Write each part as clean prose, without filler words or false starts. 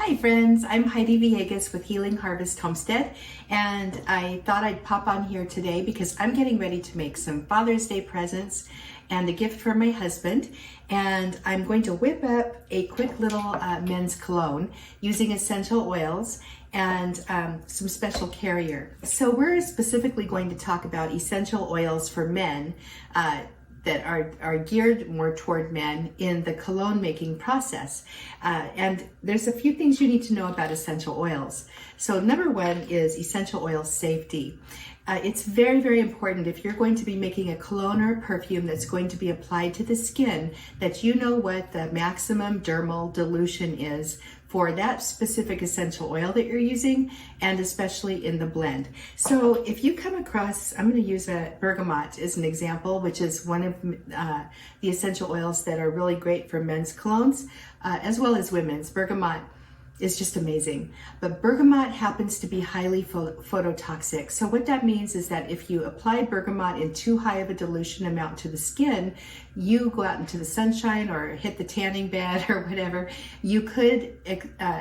Hi friends, I'm Heidi Villegas with Healing Harvest Homestead, and I thought I'd pop on here today because I'm getting ready to make some Father's Day presents and a gift for my husband, and I'm going to whip up a quick little men's cologne using essential oils and some special carrier. So we're specifically going to talk about essential oils for men that are geared more toward men in the cologne making process. And there's a few things you need to know about essential oils. So number one is essential oil safety. It's very, very important if you're going to be making a cologne or a perfume that's going to be applied to the skin, that you know what the maximum dermal dilution is for that specific essential oil that you're using, and especially in the blend. So if you come across, I'm going to use a bergamot as an example, which is one of the essential oils that are really great for men's colognes, as well as women's. Bergamot is just amazing. But bergamot happens to be highly phototoxic. So what that means is that if you apply bergamot in too high of a dilution amount to the skin, you go out into the sunshine or hit the tanning bed or whatever, you could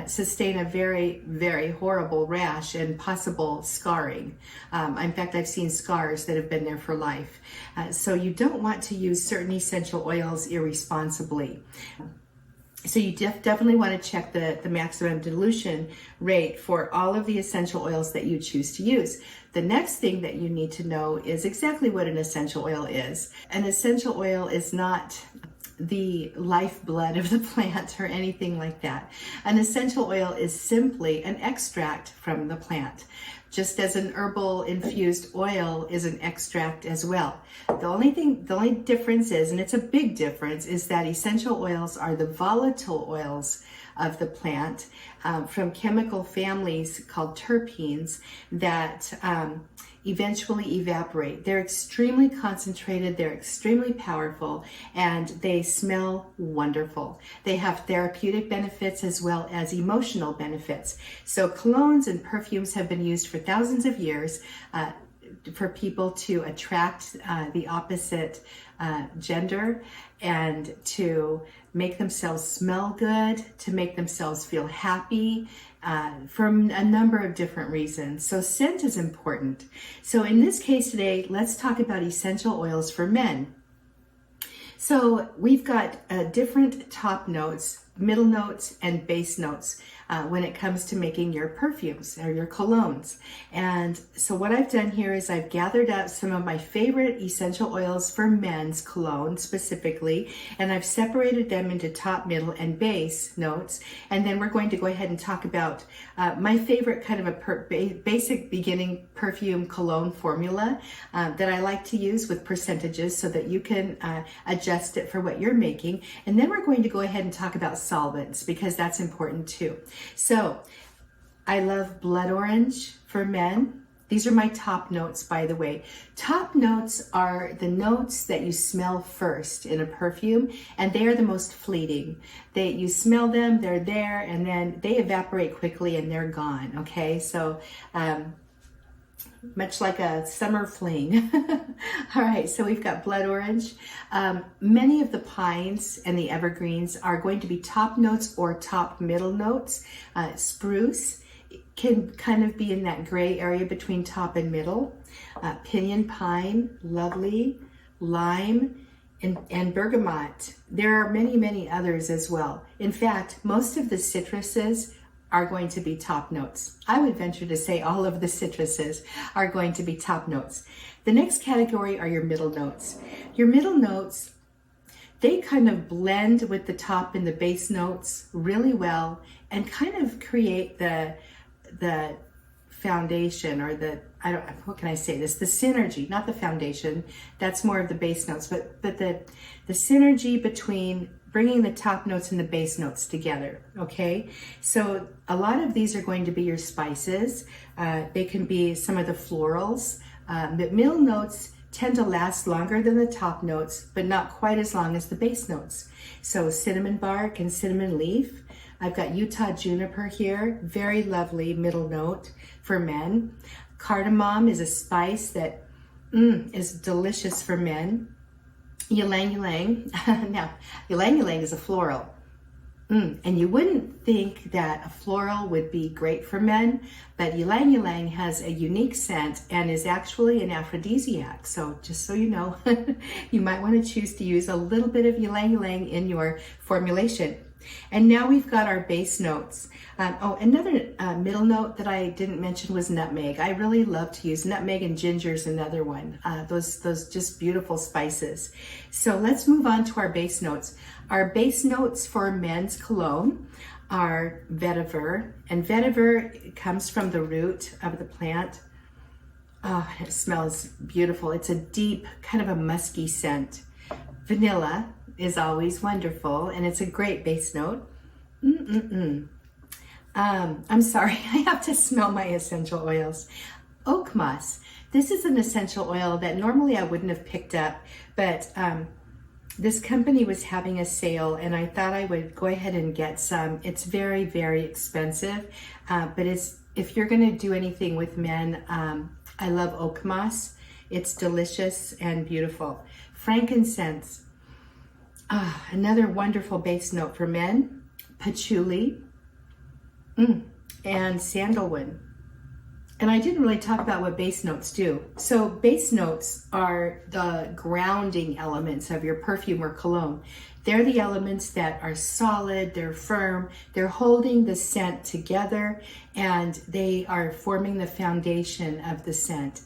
sustain a very, very horrible rash and possible scarring. In fact, I've seen scars that have been there for life. So you don't want to use certain essential oils irresponsibly. So you definitely want to check the maximum dilution rate for all of the essential oils that you choose to use. The next thing that you need to know is exactly what an essential oil is. An essential oil is not the lifeblood of the plant or anything like that. An essential oil is simply an extract from the plant, just as an herbal infused oil is an extract as well. The only difference is, and it's a big difference, is that essential oils are the volatile oils of the plant from chemical families called terpenes that eventually evaporate. They're extremely concentrated, they're extremely powerful, and they smell wonderful. They have therapeutic benefits as well as emotional benefits. So colognes and perfumes have been used for thousands of years for people to attract the opposite gender and to make themselves smell good, to make themselves feel happy, from a number of different reasons. So scent is important. So in this case today, let's talk about essential oils for men. So we've got different top notes, middle notes, and base notes when it comes to making your perfumes or your colognes. And so what I've done here is I've gathered up some of my favorite essential oils for men's cologne specifically, and I've separated them into top, middle, and base notes. And then we're going to go ahead and talk about my favorite kind of a basic beginning perfume cologne formula that I like to use with percentages so that you can adjust it for what you're making. And then we're going to go ahead and talk about solvents because that's important too. So I love blood orange for men. These are my top notes, by the way. Top notes are the notes that you smell first in a perfume, and they are the most fleeting. You smell them, they're there, and then they evaporate quickly and they're gone, okay? So much like a summer fling. All right, so we've got blood orange. Many of the pines and the evergreens are going to be top notes or top middle notes. Spruce can kind of be in that gray area between top and middle. Pinyon pine, lovely. Lime and bergamot. There are many, many others as well. In fact, most of the citruses are going to be top notes. I would venture to say all of the citruses are going to be top notes. The next category are your middle notes. Your middle notes, they kind of blend with the top and the base notes really well and kind of create the foundation or what can I say this? The synergy, not the foundation. That's more of the base notes, but the synergy between bringing the top notes and the base notes together, okay? So a lot of these are going to be your spices. They can be some of the florals. The middle notes tend to last longer than the top notes, but not quite as long as the base notes. So cinnamon bark and cinnamon leaf. I've got Utah juniper here, very lovely middle note for men. Cardamom is a spice that is delicious for men. Ylang ylang. Now, ylang ylang is a floral. And you wouldn't think that a floral would be great for men, but ylang ylang has a unique scent and is actually an aphrodisiac. So just so you know, you might want to choose to use a little bit of ylang ylang in your formulation. And now we've got our base notes. Another middle note that I didn't mention was nutmeg. I really love to use nutmeg, and ginger is another one. Those just beautiful spices. So let's move on to our base notes. Our base notes for men's cologne are vetiver, and vetiver comes from the root of the plant. Oh, it smells beautiful. It's a deep, kind of a musky scent. Vanilla is always wonderful, and it's a great base note. I'm sorry, I have to smell my essential oils. Oak moss. This is an essential oil that normally I wouldn't have picked up, but this company was having a sale, and I thought I would go ahead and get some. It's very, very expensive, but if you're going to do anything with men, I love oak moss. It's delicious and beautiful. Frankincense. Another wonderful base note for men. Patchouli and sandalwood. And I didn't really talk about what base notes do. So base notes are the grounding elements of your perfume or cologne. They're the elements that are solid, they're firm, they're holding the scent together, and they are forming the foundation of the scent.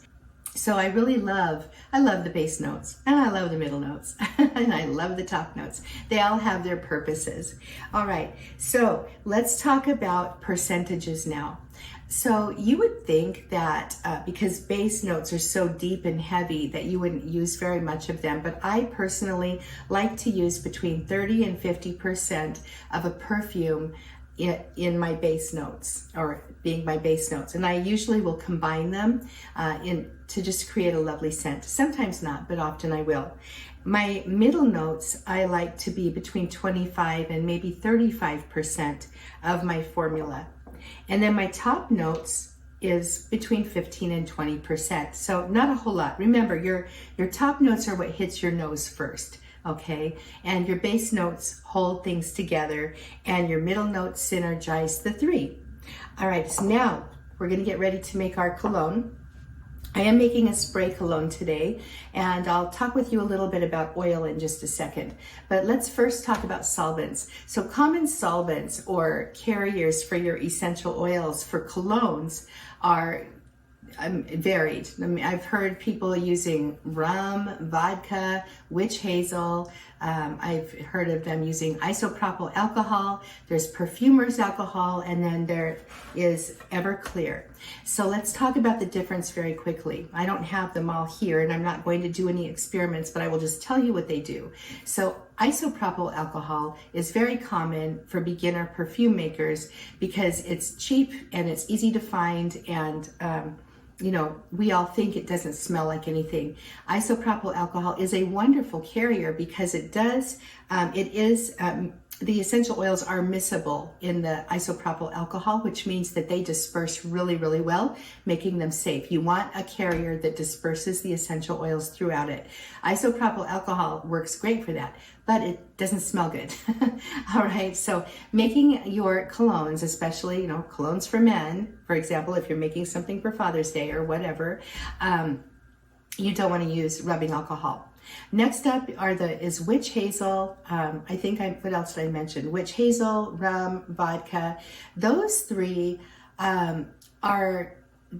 So I love the base notes, and I love the middle notes, and I love the top notes. They all have their purposes. All right, so let's talk about percentages now. So you would think that because base notes are so deep and heavy that you wouldn't use very much of them, but I personally like to use between 30 and 50% of a perfume in my base notes, or being my base notes, and I usually will combine them to just create a lovely scent. Sometimes not, but often I will. My middle notes I like to be between 25 and maybe 35% of my formula, and then my top notes is between 15 and 20%. So not a whole lot. Remember, your top notes are what hits your nose first. Okay, and your base notes hold things together, and your middle notes synergize the three. All right, so now we're going to get ready to make our cologne. I am making a spray cologne today, and I'll talk with you a little bit about oil in just a second. But let's first talk about solvents. So common solvents or carriers for your essential oils for colognes are varied. I mean, I've heard people using rum, vodka, witch hazel. I've heard of them using isopropyl alcohol. There's perfumer's alcohol, and then there is Everclear. So let's talk about the difference very quickly. I don't have them all here, and I'm not going to do any experiments, but I will just tell you what they do. So isopropyl alcohol is very common for beginner perfume makers because it's cheap and it's easy to find, and we all think it doesn't smell like anything. Isopropyl alcohol is a wonderful carrier because the essential oils are miscible in the isopropyl alcohol, which means that they disperse really, really well, making them safe. You want a carrier that disperses the essential oils throughout it. Isopropyl alcohol works great for that, but it doesn't smell good. All right, so making your colognes, especially, colognes for men, for example, if you're making something for Father's Day or whatever, you don't want to use rubbing alcohol. Next up is witch hazel. What else did I mention? Witch hazel, rum, vodka. Those three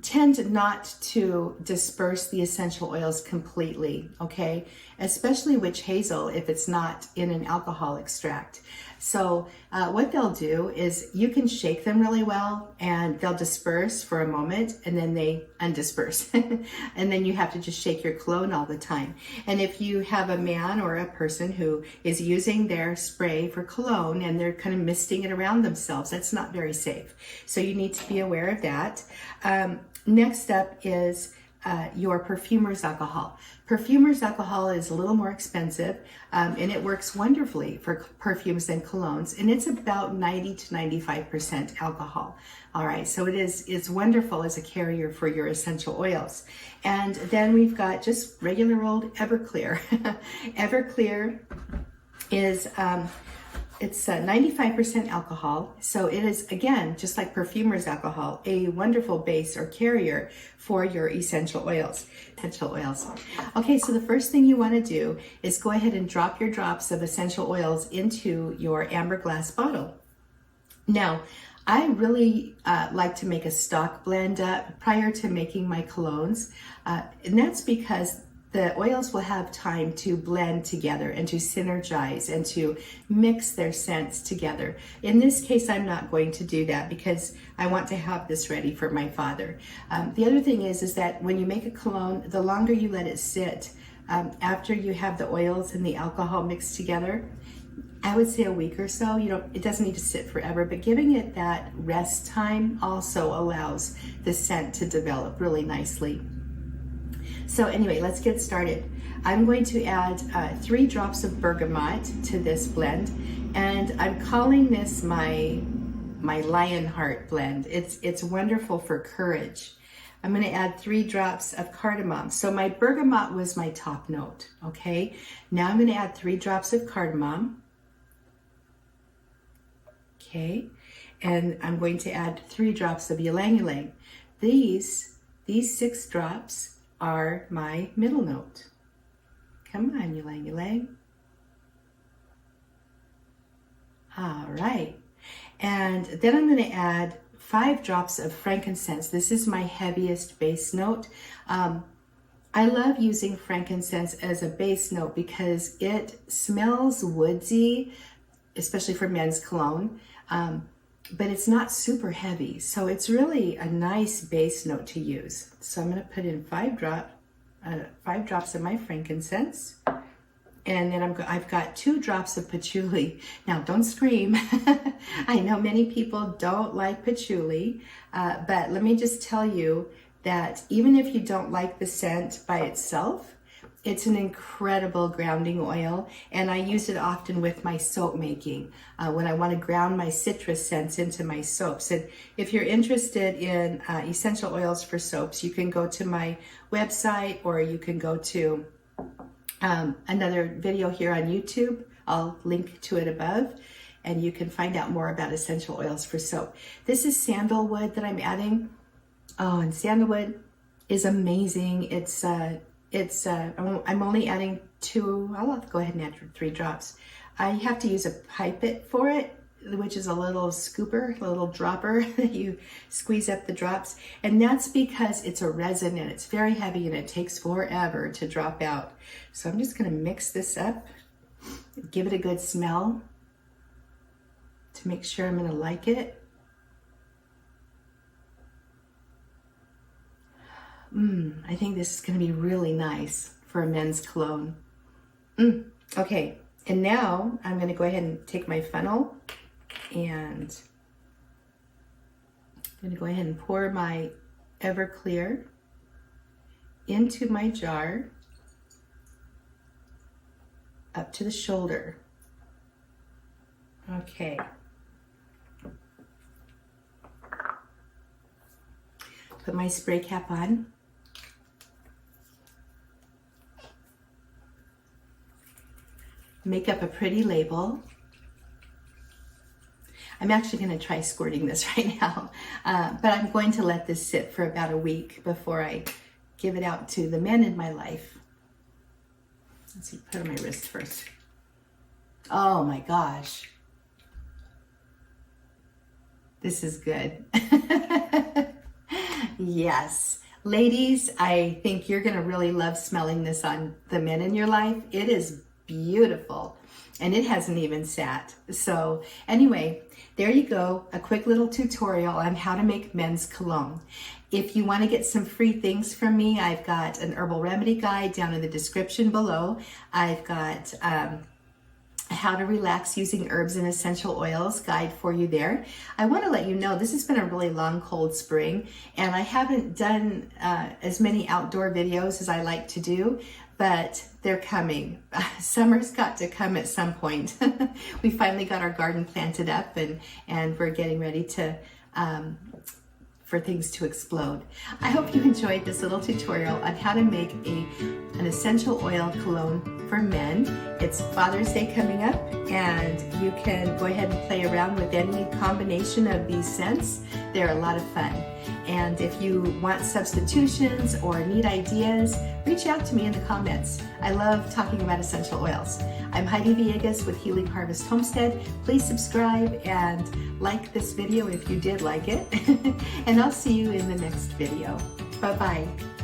tend not to disperse the essential oils completely, okay? Especially witch hazel if it's not in an alcohol extract. So what they'll do is you can shake them really well, and they'll disperse for a moment, and then they undisperse. And then you have to just shake your cologne all the time. And if you have a man or a person who is using their spray for cologne and they're kind of misting it around themselves, that's not very safe. So you need to be aware of that. Next up is your perfumer's alcohol. Perfumer's alcohol is a little more expensive, and it works wonderfully for perfumes and colognes, and it's about 90 to 95% alcohol. All right, so it's wonderful as a carrier for your essential oils. And then we've got just regular old Everclear. Everclear is It's 95% alcohol, so it is, again, just like perfumer's alcohol, a wonderful base or carrier for your essential oils. Okay, so the first thing you want to do is go ahead and drop your drops of essential oils into your amber glass bottle. Now, I really like to make a stock blend up prior to making my colognes, and that's because the oils will have time to blend together and to synergize and to mix their scents together. In this case, I'm not going to do that because I want to have this ready for my father. The other thing is that when you make a cologne, the longer you let it sit, after you have the oils and the alcohol mixed together, I would say a week or so. It doesn't need to sit forever, but giving it that rest time also allows the scent to develop really nicely. So anyway, let's get started. I'm going to add 3 drops of bergamot to this blend, and I'm calling this my Lionheart blend. It's wonderful for courage. I'm going to add 3 drops of cardamom. So my bergamot was my top note, okay? Now I'm going to add 3 drops of cardamom. Okay, and I'm going to add 3 drops of ylang ylang. These 6 drops are my middle note. Come on, ylang ylang. All right, and then I'm going to add 5 drops of frankincense. This is my heaviest base note. I love using frankincense as a base note because it smells woodsy, especially for men's cologne, but it's not super heavy. So it's really a nice base note to use. So I'm going to put in 5 drops of my frankincense. And then I've got 2 drops of patchouli. Now, don't scream. I know many people don't like patchouli, but let me just tell you that even if you don't like the scent by itself, it's an incredible grounding oil, and I use it often with my soap making when I want to ground my citrus scents into my soaps. And if you're interested in essential oils for soaps, you can go to my website, or you can go to another video here on YouTube. I'll link to it above, and you can find out more about essential oils for soap. This is sandalwood that I'm adding. Oh, and sandalwood is amazing. I'm only adding 2. I'll have to go ahead and add 3 drops. I have to use a pipette for it, which is a little scooper, a little dropper that you squeeze up the drops. And that's because it's a resin and it's very heavy and it takes forever to drop out. So I'm just going to mix this up, give it a good smell to make sure I'm going to like it. I think this is going to be really nice for a men's cologne. Okay, and now I'm going to go ahead and take my funnel, and I'm going to go ahead and pour my Everclear into my jar up to the shoulder. Okay. Put my spray cap on. Make up a pretty label. I'm actually going to try squirting this right now, but I'm going to let this sit for about a week before I give it out to the men in my life. Let's see, put it on my wrist first. Oh my gosh. This is good. Yes. Ladies, I think you're going to really love smelling this on the men in your life. It is beautiful, and it hasn't even sat. So anyway, there you go, a quick little tutorial on how to make men's cologne. If you want to get some free things from me, I've got an herbal remedy guide down in the description below. I've got how to relax using herbs and essential oils guide for you there. I want to let you know this has been a really long cold spring, and I haven't done as many outdoor videos as I like to do, but they're coming. Summer's got to come at some point. We finally got our garden planted up, and we're getting ready to for things to explode. I hope you enjoyed this little tutorial on how to make an essential oil cologne for men. It's Father's Day coming up, and you can go ahead and play around with any combination of these scents. They're a lot of fun. And if you want substitutions or need ideas, reach out to me in the comments. I love talking about essential oils. I'm Heidi Villegas with Healing Harvest Homestead. Please subscribe and like this video if you did like it. And I'll see you in the next video. Bye-bye.